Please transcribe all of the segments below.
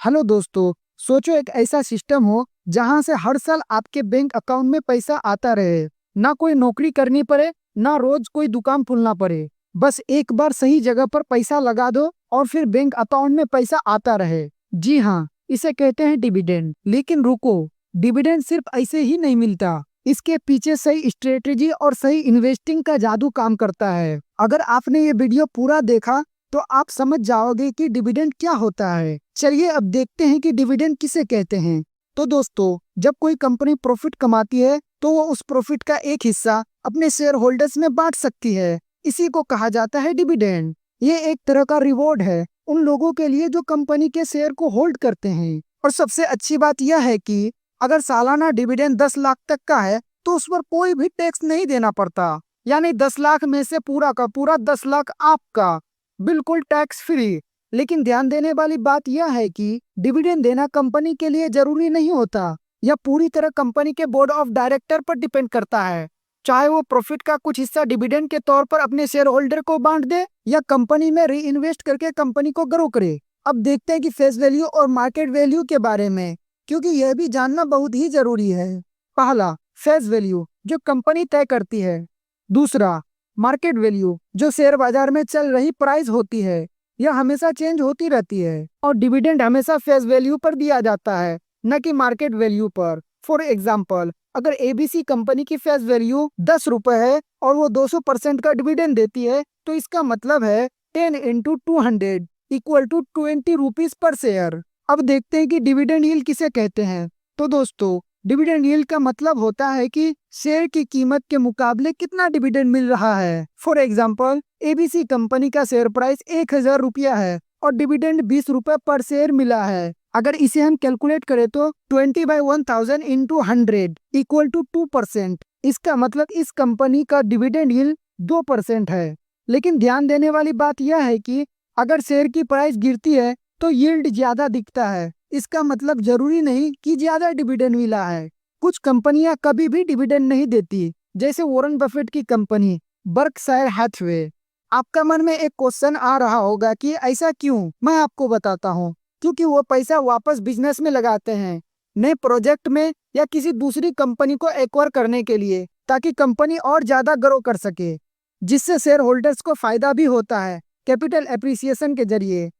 Hello दोस्तों। सोचो एक ऐसा सिस्टम हो जहां से हर साल आपके बैंक अकाउंट में पैसा आता रहे। ना कोई नौकरी करनी पड़े, ना रोज कोई दुकान खोलना पड़े। बस एक बार सही जगह पर पैसा लगा दो और फिर बैंक अकाउंट में पैसा आता रहे। जी हाँ, इसे कहते हैं डिविडेंड। लेकिन रुको, डिविडेंड सिर्फ ऐसे ही नहीं मिलता। इसके पीछे सही स्ट्रेटेजी और सही इन्वेस्टिंग का जादू काम करता है। अगर आपने ये वीडियो पूरा देखा तो आप समझ जाओगे कि डिविडेंड क्या होता है। चलिए अब देखते हैं कि डिविडेंड किसे कहते हैं। तो दोस्तों, जब कोई कंपनी प्रॉफिट कमाती है तो वो उस प्रॉफिट का एक हिस्सा अपने शेयर होल्डर्स में बांट सकती है। इसी को कहा जाता है डिविडेंड। ये एक तरह का रिवॉर्ड है उन लोगों के लिए जो कंपनी के शेयर को होल्ड करते हैं। और सबसे अच्छी बात यह है कि अगर सालाना डिविडेंड 10 लाख तक का है तो उस पर कोई भी टैक्स नहीं देना पड़ता। यानी 10 लाख में से पूरा का पूरा 10 लाख आपका, बिल्कुल टैक्स फ्री। लेकिन ध्यान देने वाली बात यह है कि डिविडेंड देना कंपनी के लिए जरूरी नहीं होता। यह पूरी तरह कंपनी के बोर्ड ऑफ डायरेक्टर पर डिपेंड करता है। चाहे वो प्रॉफिट का कुछ हिस्सा डिविडेंड के तौर पर अपने शेयर होल्डर को बांट दे या कंपनी में री इन्वेस्ट करके कंपनी को ग्रो करे। अब देखते हैं कि फेस वैल्यू और मार्केट वैल्यू के बारे में, क्योंकि यह भी जानना बहुत ही जरूरी है। पहला, फेस वैल्यू जो कंपनी तय करती है। दूसरा, मार्केट वैल्यू जो शेयर बाजार में चल रही प्राइस होती है। यह हमेशा चेंज होती रहती है। और डिविडेंड हमेशा फेस वैल्यू पर दिया जाता है, न कि मार्केट वैल्यू पर। फॉर एग्जाम्पल, अगर एबीसी कंपनी की फेस वैल्यू 10 रुपए है और वो 200% का डिविडेंड देती है तो इसका मतलब है 10 इंटू 200 इक्वल टू 20 रुपीज पर शेयर। अब देखते हैं कि डिविडेंड यील्ड किसे कहते हैं। तो दोस्तों, डिविडेंड यील्ड का मतलब होता है कि शेयर की कीमत के मुकाबले कितना डिविडेंड मिल रहा है। फॉर एग्जाम्पल, एबीसी कंपनी का शेयर प्राइस 1000 रुपया है और डिविडेंड 20 रुपए पर शेयर मिला है। अगर इसे हम कैलकुलेट करें तो 20/1000 इंटू 100 इक्वल टू 2%। इसका मतलब इस कंपनी का डिविडेंड यील्ड 2% है। लेकिन ध्यान देने वाली बात यह है कि अगर शेयर की प्राइस गिरती है तो यील्ड ज्यादा दिखता है। इसका मतलब जरूरी नहीं कि ज्यादा डिविडेंड मिला है। कुछ कंपनियां कभी भी डिविडेंड नहीं देती, जैसे वॉरेन बफेट की कंपनी बर्कशायर हैथवे। आपका मन में एक क्वेश्चन आ रहा होगा कि ऐसा क्यों? मैं आपको बताता हूँ। क्योंकि वो पैसा वापस बिजनेस में लगाते हैं, नए प्रोजेक्ट में या किसी दूसरी कंपनी को एक्वायर करने के लिए, ताकि कंपनी और ज्यादा ग्रो कर सके, जिससे शेयर होल्डर्स को फायदा भी होता है कैपिटल एप्रिसिएशन के जरिए।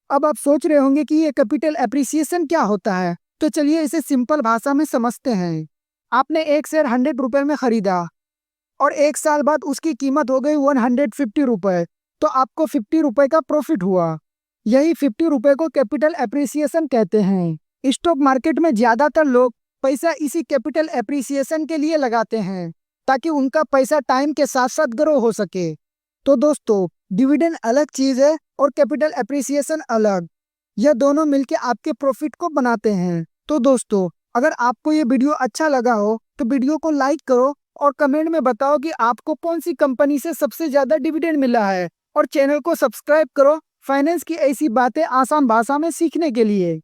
अब आप सोच रहे होंगे कि ये कैपिटल एप्रिसिएशन क्या होता है, तो चलिए इसे सिंपल भाषा में समझते हैं। आपने एक शेयर 100 रुपए में खरीदा और एक साल बाद उसकी कीमत हो गई 150 रुपए, तो आपको 50 रुपए का प्रॉफिट हुआ। यही 50 रुपए को कैपिटल एप्रिसिएशन कहते हैं। स्टॉक मार्केट में ज्यादातर लोग पैसा इसी कैपिटल एप्रिसिएशन के लिए लगाते हैं, ताकि उनका पैसा टाइम के साथ साथ ग्रो हो सके। तो दोस्तों, डिविडेंड अलग चीज है और कैपिटल एप्रिसिएशन अलग। यह दोनों मिलकर आपके प्रॉफिट को बनाते हैं। तो दोस्तों, अगर आपको ये वीडियो अच्छा लगा हो तो वीडियो को लाइक करो और कमेंट में बताओ कि आपको कौन सी कंपनी से सबसे ज्यादा डिविडेंड मिला है। और चैनल को सब्सक्राइब करो फाइनेंस की ऐसी बातें आसान भाषा में सीखने के लिए।